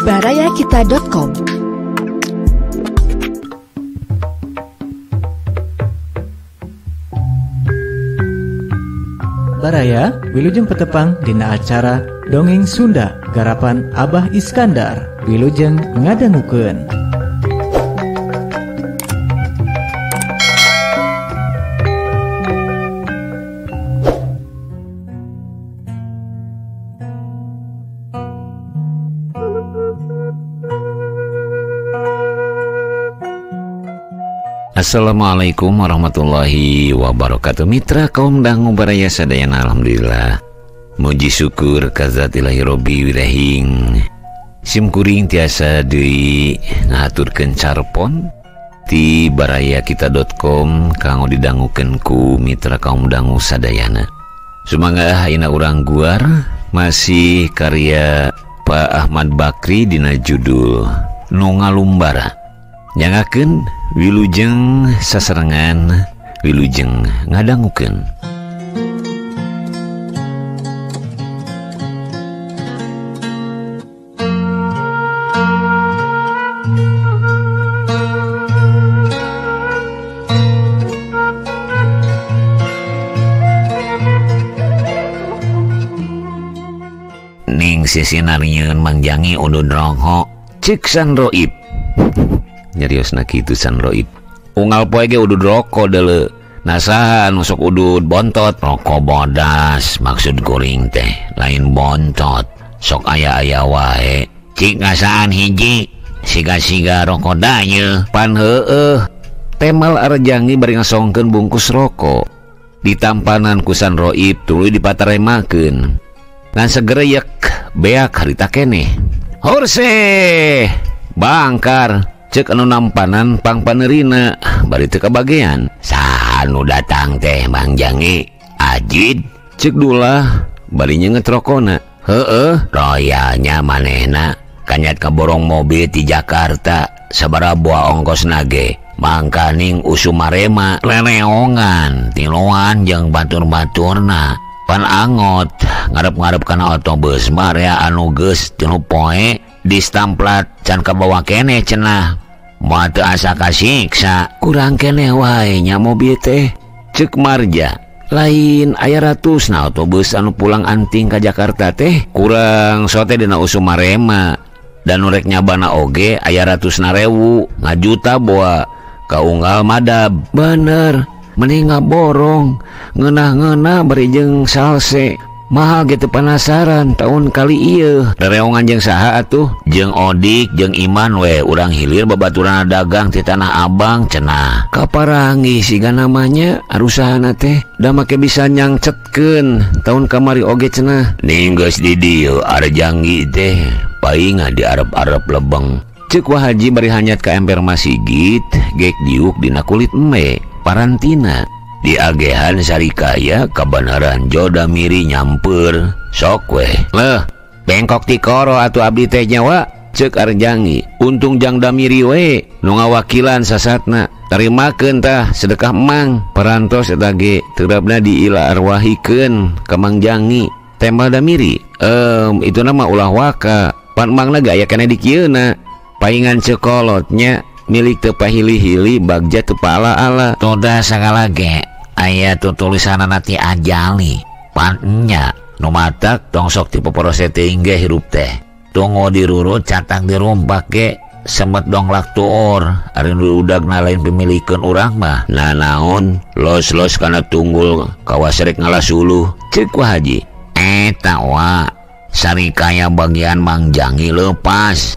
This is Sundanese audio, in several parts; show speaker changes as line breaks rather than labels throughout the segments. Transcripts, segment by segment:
barayakita.com.
Baraya wilujeng petepang dina acara Dongeng Sunda garapan Abah Iskandar. Wilujeng ngadangukeun.
Assalamualaikum warahmatullahi wabarakatuh. Mitra kaum dangu baraya sadayana, alhamdulillah muji syukur ka Zat Ilahi Robbi wirahing simkuring tiasa deui ngaturkeun carpon ti barayakita.com kanggo didangukeun ku mitra kaum dangu sadayana. Sumangga ayeuna urang guar masih karya Pak Ahmad Bakri dina judul Nu Ngalumbara. Nyangakeun wilujeng saserengan, wilujeng ngadangukeun. Ning sisinarieun mangjangi udud rongho cik Sanroib. Nyariosna kitu Sanroib. Unggal poe ge udud rokok deuleu. Nasaha anu sok udud bontot? Rokok bodas maksud kuring teh, lain bontot. Sok aya-aya wae. Cik ngasaan hiji? Siga-siga rokok dayeuh. Pan heueuh. Temal Arjangi bari ngasongkeun bungkus rokok. Ditampanan ku Sanroib tuluy dipataremakeun. Ngan segereyek beak harita keneh. Horse! Bangkar! Cek anu nampanan pang panerina bari teu kabagean. Saha nu datang teh Mang Jangi? Ajid cek Dullah bari nyeungeut rokona. Heueuh, royalnya manehna kanyat kaborong mobil ti Jakarta sabaraha boa ongkosna ge mangkaning usumarema lereongan tiluan jeung batur-baturna pan angot ngarep-ngarep kana otobus marea anu geus 3 poe distamplat can kabawa keneh cenah. Moal teu asa kasiksa kurang keneh wae nya mobil teh ceuk Marja. Lain aya ratusna otobus anu pulang anting ka Jakarta teh kurang sote dina usumarema dan urek nyabana oge aya ratusna rewu ngajuta boa ka unggal madab. Bener mending ngaborong ngeunah-ngeunah bari jeung salse mahal gitu penasaran tahun kali ieu rereongan jeung saha atuh? Jeung Odik jeung Iman we urang hilir babaturan dagang ti Tanah Abang cenah. Kaparangi siga namanya arusahana teh da make bisa nyangcetkeun tahun kamari oge cenah. Ning geus di dieu Arjangi teh paingan di arep-arep lebeng. Ceuk Wahaji bari hanyat ka emper Masigit gek diuk dina kulit eme parantina. Di agehan sarikaya kabanaran joda miri nyamper sok weh leh bengkok ti koro atuh abdi teh nyawa ceuk Arjangi. Untung jang damiri we nu ngawakilan sasatna tarimakeun tah sedekah emang parantos eta ge teurapna diila arwahikeun ka Mang Jangi. Tembal damiri itu nama ulah waka pan emangna ge aya keneh di kieuna paingan cekolotnya milik teu pahili-hili bagja teu paala-ala. Toda sagala ge aya tulisanana ti ajali pannya nu matak tong sok ti poporose teuing ge hirup teh tunggu dirurut catang dirumpak ge semet dong lak tuor ari nu udagna lain pemilikeun urang mah nah naon los-los kana tunggul kawas rek ngalasuluh ceuk Wahaji. Eta wa sarikaya bagian Mang Jangi leupas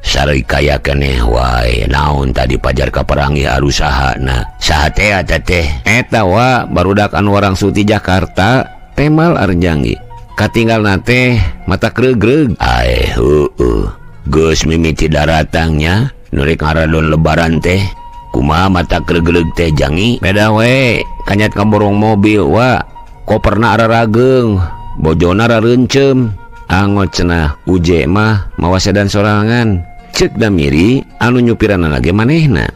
sarikaya keneh wae naon tadi pajar kaperangi arusahana saha teh eta teh? Eta wa barudak anu warang suti Jakarta temal Arjangi katinggalna teh mata greug-greug ae heueuh geus mimiti daratangnya nu rek ngaradon lebaran teh kumaha mata greug-greug teh Jangi? Beda we kanyat kaborong mobil wa koperna ararageung bojona rareuncem angot cenah uje mah mawa sedan sorangan ceuk damiri anu nyupiranna lagi manehna.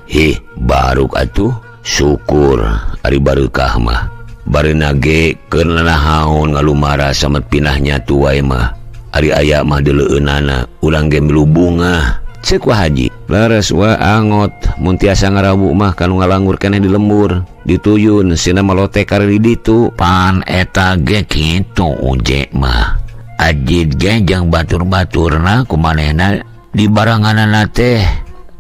Baruk atuh syukur ari barukah mah bareuna ge keur nahaun ngalumara samet pinahnya tuai mah Ari aya mah deleueunana urang ge milu bunga. Ceuk Wah Haji, leres wa angot mun tiasa ngarabu mah kanu ngalangur keneh di lembur dituyun sina malote kari di ditu. Pan eta ge kitu uje mah ajid ge jeung batur-baturna kumanehna di baranganana teh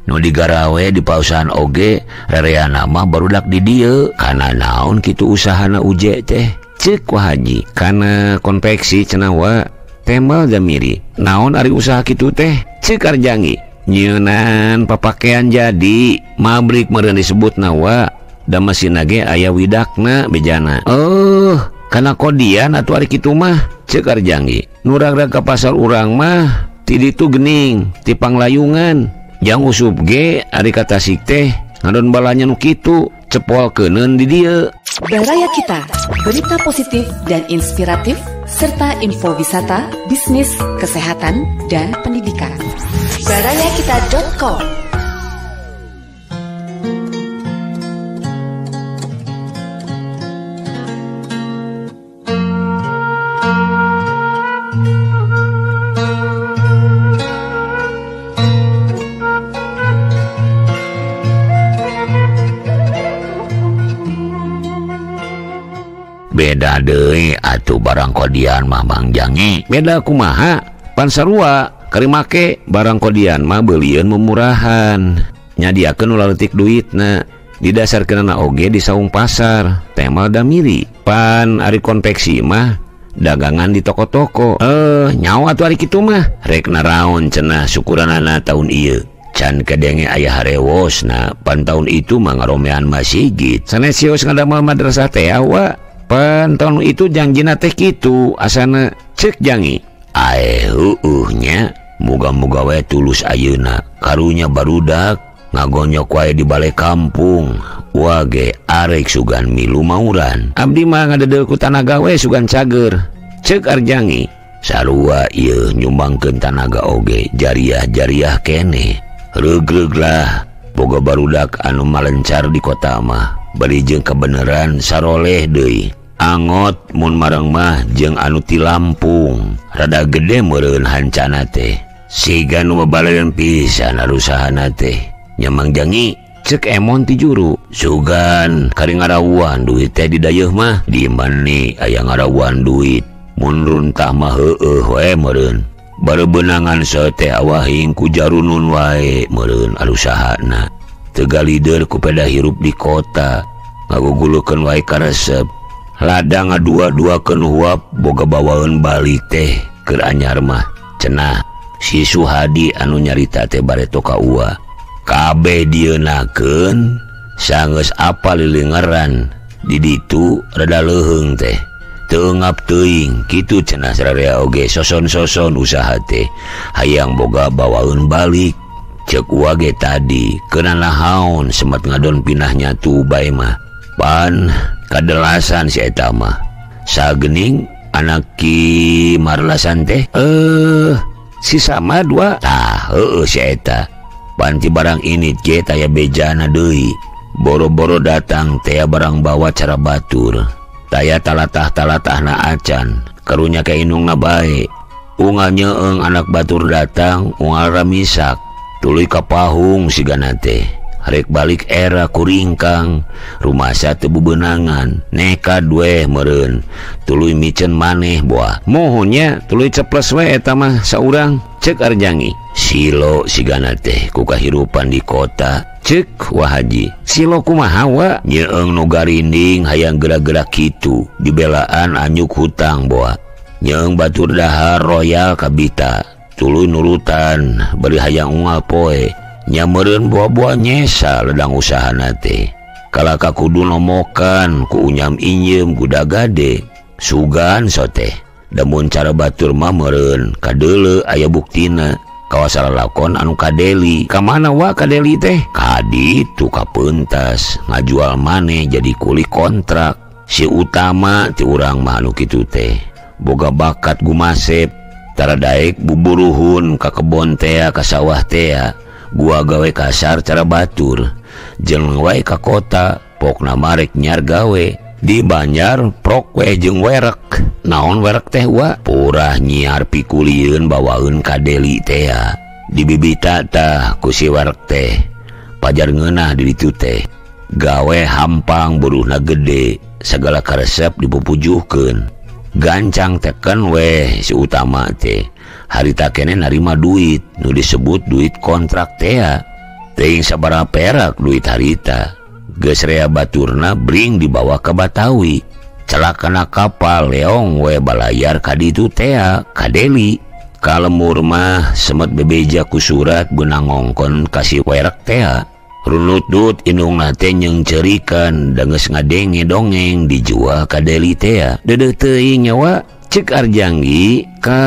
nu digarawe di pausahan oge rereana mah barudak di dieu. Kana naon kitu usahana uje teh? Ceuk Wah Haji, kana konveksi cenah wa temel Jamiri. Naon ari usaha kitu teh? Ceuk Arjangi, nyeunan papakean jadi mabrik meureun disebutna wa da mesinna ge aya widakna bejana. Oh, kana kodian atuh ari kitu mah. Ceuk Arjangi, nu ragrag ka pasar urang mah ti ditu geuning ti panglayungan. Jang usup ge ari ka Tasik teh ngadon balanya nu kitu cepolkeuneun di dieu.
Baraya Kita, berita positif dan inspiratif serta info wisata, bisnis, kesehatan, dan pendidikan. barayakita.com.
Beda deui atuh barang kodian mah Mang Jangi. Beda kumaha? Pan sarua kari make barang kodian mah beulieun mumurahan. Nyadiakeun ulah leutik duitna. Didasarkeunna oge di saung pasar. Temal da miri. Pan ari konveksi mah dagangan di toko-toko. Nyawa atuh ari kitu mah. Rek naraon cenah syukuranana taun ieu. Can kadenge aya harewosna. Pan taun itu mah ngaromean masjid. Sanesios ngadamel madrasah teh awa. Pan tahun itu janjina teh kitu asana. Ceuk Jangi, nya muga-muga wae tulus ayeuna karunya barudak ngagonyok wae di balai kampung. Wage arek sugan milu mauran. Abdi mah ngadedel ku tanaga wae sugan cager. Ceuk Arjangi, sarua ieu nyumbangkeun tanaga oge jariah-jariah keneh. Reug-reug lah boga barudak anu malencar di kota mah. Bari jeung kebeneran saroleh deui. Angot mun marang mah jeung anu ti Lampung rada gede meureun hancana teh. Siga nu babaleun pisan arusahana teh. Nya Mang Jangi, ceuk Emon ti juru. Sugan kari ngarawuan duit teh di dayeuh mah. Di mani aya ngarawuan duit. Mun runtah mah heueuh wae meureun. Barebeunangan sae teh awahing ku jarunun wae meureun arusahana. Teu galider ku peda hirup di kota. Ngagugulukeun wae karesep. Ladang ngadua-duakeun huap boga bawaeun balik teh keur anyar mah. Cenah si Suhadi anu nyarita teh bareto ka ua. Kabeh dieunakeun sangeus apal lilingeran. Di ditu rada leuheung teh. Teu ngap teuing kitu cenah sararea oge soson-soson usaha teh hayang boga bawaeun balik. Ceuk ua ge tadi keuna nahaon semet ngadon pinahnya tu bae mah. Pan kadelasan si eta mah. Sageuning anak Ki Marlasan teh si sama dua tah si eta. Pan ti barang ini ge taya bejana deui. Boro-boro datang teh barang bawa cara batur. Taya talatah-talatahna acan karunya ka inungna bae. Unggal nyeung anak batur datang unggal ramisak. Tuluy ka pahung sigana teh. Rek balik era kuringkang rumasa teu bebeunangan nekad we meureun tuluy micen maneh boa mohonnya tuluy ceples we eta mah saurang. Ceuk Arjangi, silo sigana teh ku kahirupan di kota. Ceuk Wah Haji, silo kumaha wa? Nyeung nu garinding hayang gerak-gerak kitu dibelaan anyuk hutang boa. Nyeung batur dahar royal kabita tuluy nurutan bari hayang unggal poe. Nyameureun buah-buah nyesa ledang usahana teh. Kalaka kudu nomokan ku unyam inyeum kuda gade. Sugan soteh. Damun cara batur mah meureun kadeuleu aya buktina. Kawas lalakon anu kadeli. Ka mana wa kadeli teh? Kaditu ka peuntas ngajual maneh jadi kuli kontrak. Si utama ti urang mah anu kitu teh. Boga bakat gumasep. Tara daek buburuhun ka kebon teh ka sawah teh. Gua gawe kasar cara batur jeung wae ka kota pokna marek nyar gawe di Banjar prok we jeung werek. Naon werek teh wa? Purah nyiar pikulieun bawaeun ka Deli teh ya. Di bibita tah ku si werek teh pajar ngeunah di ditu teh. Gawe hampang buruhna gede, segala karesep dipupujuhkeun. Gancang teken we si Utama teh. Harita kene narima duit nu disebut duit kontrak teh ya. Teuing sabaraha perak duit harita. Geus rea baturna bring dibawa ke Batawi. Celakana kapal leong we balayar ka ditu teh ka Deli. Kalemur mah semet bebeja ku surat beunang ngongkon kasih werek teh. Runut-dut indungna teh nyeung ceurikan da geus ngadenge dongeng dijual ka Deli teh. Deudeuh teuing nyawa ceuk Arjanggi ka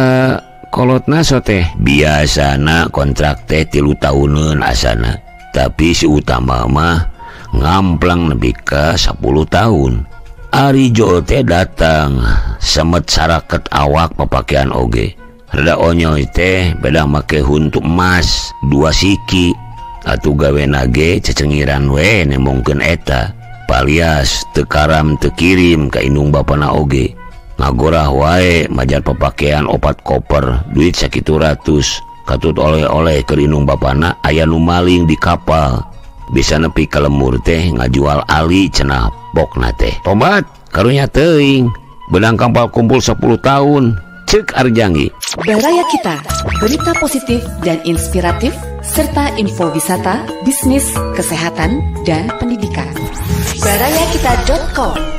kolotna so teh. Biasana kontrak teh 3 tauneun asana. Tapi si Utama mah ngamplang nepi ka 10 tahun. Ari Jol teh datang semet saraket awak papakean oge. Rada onyoy teh beda make huntu emas 2 siki. Atuh gawe nage cecengiran we nemongkeun eta. Palias teu karam teu kirim ka indung bapana oge. Ngagorah wae majar papakean 4 koper duit sakitu ratus. Katut oleh-oleh ke indung bapana aya nu maling di kapal. Bisa nepi ka lemur teh ngajual ali cenah pokna teh. Tobat karunya teuing benang kapal kumpul 10 tahun. Ceuk Arjanggi.
Baraya Kita, berita positif dan inspiratif serta info wisata, bisnis, kesehatan, dan pendidikan. Barayakita.com.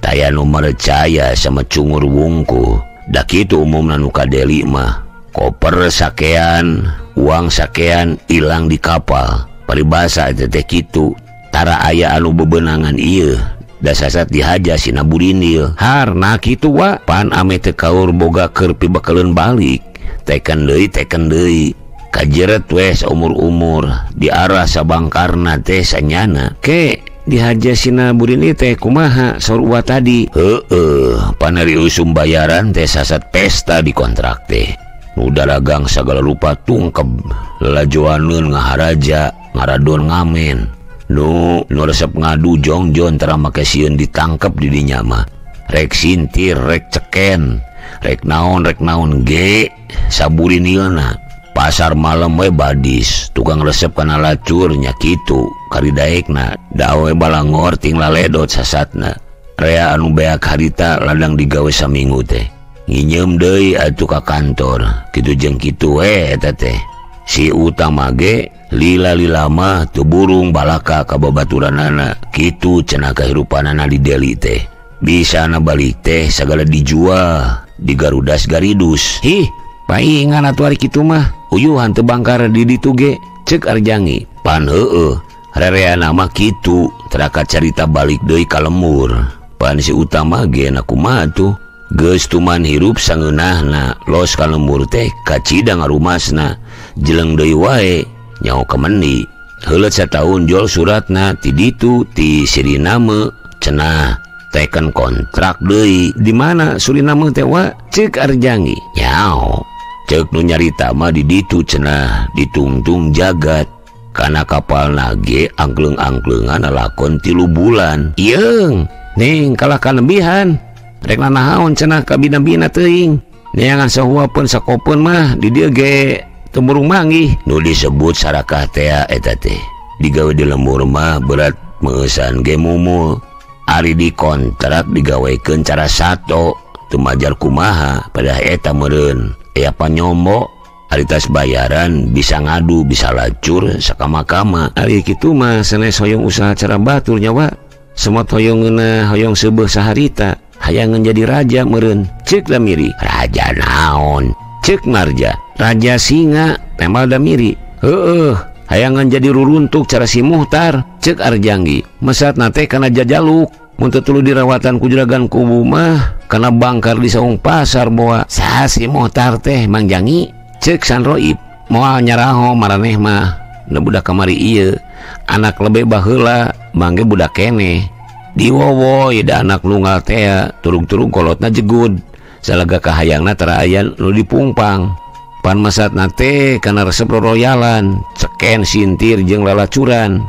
Taya nu merecaya sama cungur wungku. Da kitu umumna nu ka Deli mah. Koper sakean, uang sakean ilang di kapal. Paribasa eta teh kitu. Tara aya anu bebenangan ieu. Da sasat dihaja sina burinil. Harna kitu wa. Pan ame teu kaur boga keur pibakeleun balik. Teken deui. Kajeret we saumur-umur. Diarah sabangkarna teh sanyana. Ke dihaja sina burini teh kumaha sorua tadi. Panari usum bayaran teh sasat pesta di kontrak teh. Nu daragang sagala rupa tungkeb, lelajoaneun ngaharaja, ngaradon ngamen. Nu resep ngadu jongjon tara make sieun ditangkep di dinya mah. Rek sintir, rek ceken, rek naon ge saburinilna. Pasar malam we badis, tukang resep kana lacur nya kitu. Karidaekna dawe balangor ting laledot sasatna. Rea anu beak harita ladang digawe saminggu teh. Nginyeum deui atuh ka kantor. Kitu jeung kitu we eta teh. Si Utama ge lila-lila mah teu burung balaka ka babaturanana. Kitu cenah kahirupanana di Deli teh. Bisana balik teh sagala dijual, digarudas garidus. Paingan atuh ari kitu mah. Uyuhan teu bangkar di ditu ge. Ceuk Arjanggi. Pan heueuh. Rereana mah kitu. Terakat carita balik deui ka lemur. Pan si Utama ge na kumaha tuh. Geus tuman hirup sangeunahna. Los ka lemur teh kacidang ngarumasna. Jeleng deui wae nyaho kemeni. Heuleut sataun Jol suratna ti ditu ti Suriname cenah teken kontrak deui. Di mana Suriname teh wa? Ceuk Arjanggi. Nyaho. Ceuk nu nyarita mah di ditu cenah ditungtung jagat. Kana kapal nage angkleng-angklengan lakon 3 bulan. Ieung, ning kalah kalebihan. Rek naon cenah ka bina-bina teuing. Neangan sahuapeun sakopeun mah di dieu ge teu burung manggih. Nu disebut sarakah teh eta teh. Digawe di lemur mah berat meusan ge mumul. Ari di kontrak digawekeun cara sato. Teu majar kumaha pada eta meureun. Panyombo aritas bayaran bisa ngadu bisa lacur sakama-kama. Ari kitu mah sanes hoyong usaha cara batur nyawa. Semot hoyongeuna hoyong seubeuh saharita hayangan jadi raja meureun. Ceuk Damiri. Raja naon? Ceuk Marja. Raja singa temal Damiri. Heueuh, hayangan jadi ruruntuk cara si Muhtar. Ceuk Arjanggi. Mesatna teh kana jajaluk. Mun teu tuluy dirawatan ku juragan kubu mah kana bangkar di saung pasar boa. Saha si Muhtar teh Mang Jangi? Ceuk Sanroib. moal nyaraho maraneh mah na budak kamari ieu anak lebih baheula mangge budak keneh diwowo da anak nunggal teh turung-turung kolotna jegud salaga kahayangna tara aya nu dipungpang pan masatna teh kana resep royalan ceken sintir jeung lalacuran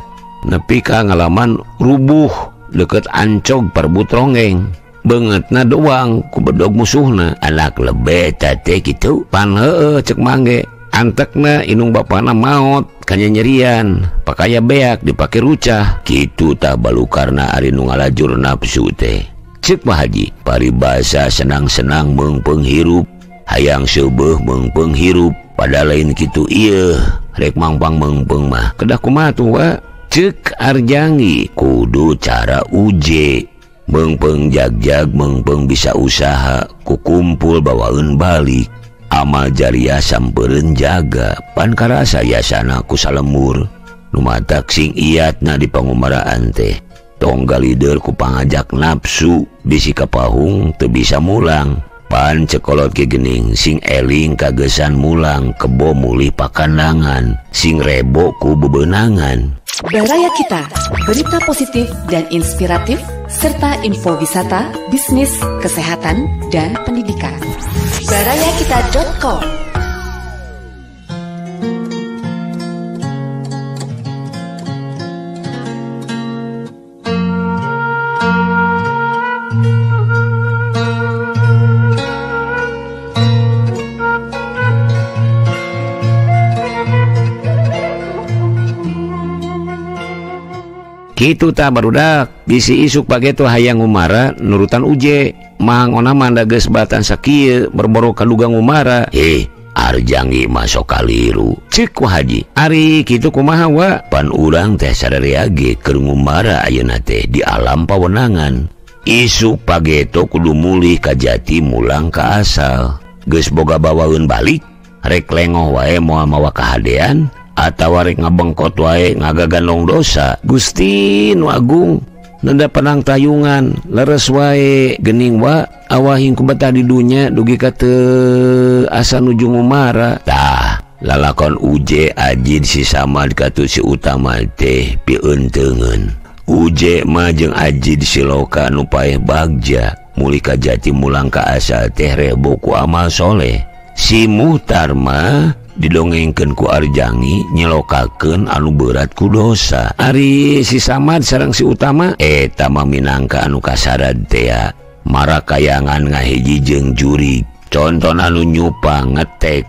nepi ka ngalaman rubuh deket Ancog Perbut Ronggeng beungeutna doang ku bedog musuhna anak lebe teh kitu pan heueuh cek mangge antekna inung bapana maot kanya nyerian pakaya beak dipake rucah kitu tah balukarna ari nu ngalajur nafsu teh cek Pak Haji paribasa senang-senang meungpeung hirup hayang seubeuh meungpeung hirup pada lain kitu ieu rek mangpang meungpeung mah kedah kumaha tuh wa cek Arjangi kudu cara uje meungpeung jagjag meungpeung bisa usaha kukumpul bawaeun balik amal jariah sampeureun jaga pan karasa yasana ku salemur nu matak sing iatna di pangumaraan teh tong galider ku pangajak nafsu bisi kapahung teu bisa mulang pan cekolot ke geuning sing eling kagesan mulang kebo mulih pakandangan sing rebo ku bebeunangan.
Baraya Kita, berita positif dan inspiratif serta info wisata, bisnis, kesehatan, dan pendidikan. barayakita.com.
Kitu tah barudak bisi isuk pageto hayang ngumara nurutan uje mang ona manda geus batan sakieu berboro kadugang ngumara Arjangi masuk kaliru cik ku Haji ari kitu kumaha wa pan urang teh sadarea ge keur ngumara ayeuna teh di alam pawenangan isuk pageto kudu mulih ka jati mulang ka asal geus boga bawaeun balik rek lengoh wae moal mawa kahadean atawa rek ngabengkot wae ngagagandong dosa Gusti nu Agung nanda penang tayungan leres wae geuning wa awahing kubetah di dunya dugi ka teu asa nuju ngumara tah lalakon uje ajid si samad katu si utama teh pieunteugeun uje mah jeung ajid si loka nu paeh bagja mulih ka jati mulang ka asal teh rebo ku amal soleh si Muhtar mah didongengkeun ku Arjangi nyelokakeun anu berat ku dosa ari si Samad sareng si utama eta mah minangka anu kasarad teh marakayangan ngahiji jeung jurig conton anu nyupang ngetek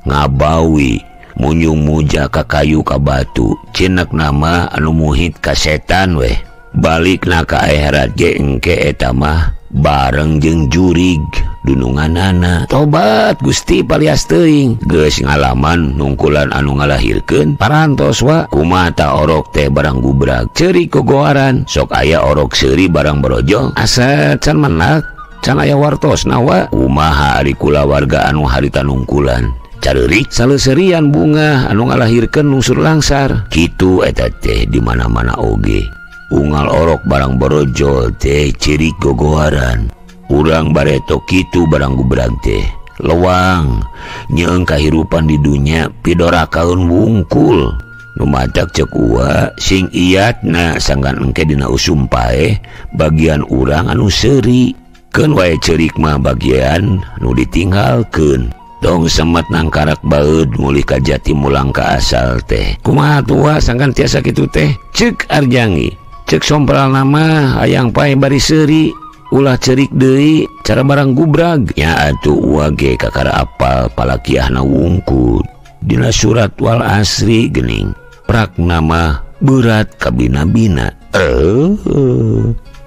ngabawi munyung muja ka kayu ka batu cinek nama anu muhit ka setan weh balikna ka akhirat ge engke eta mah bareng jeung jurig dununganana tobat Gusti palias teuing geus ngalaman nungkulan anu ngalahirkeun parantos wa kumata orok teh barang gubrag ceurik gogoaran sok aya orok seuri barang brojol asa can menak can aya wartosna wa kumaha ari kulawarga anu harita nungkulan careurik saleuserian bunga anu ngalahirkeun nungsur langsar kitu eta teh di mana-mana oge unggal orok barang brojol teh cirik gogoaran urang bareto kitu barang gubrag teh lewang nyeung kahirupan di dunya pidorakaeun wungkul nu matak cek ua sing iatna sanggan engke dina usum paeh bagian urang anu seuri keun wae ceurik mah bagian nu ditinggalkeun dong semet nangkarak baeud mulih ka jati mulang ka asal teh kumaha tua sangkan tiasa kitu teh ceuk Arjangi cek sompral nama hayang paeh bari seuri ulah cerik deui cara barang gubrag nya atuh uage kakara apal palakiahna wungkul dina surat wal asri geuning prak nama berat kabina-bina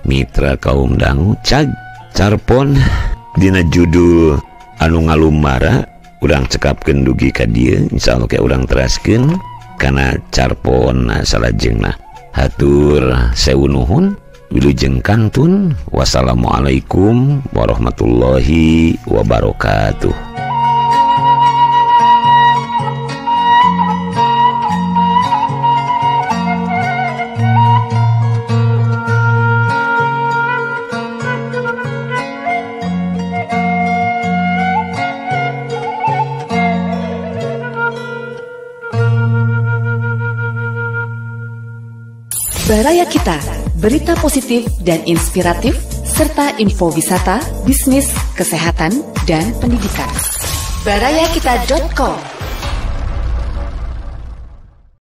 mitra kaum dangu cag carpon dina judul anu ngalumara urang cekapkeun dugi ka dieu insyaallah ke urang teraskeun kana carpon salajengna hatur sewu nuhun wilujeng kantun wassalamualaikum warahmatullahi wabarakatuh.
Baraya Kita, berita positif dan inspiratif, serta info wisata, bisnis, kesehatan, dan pendidikan. Barayakita.com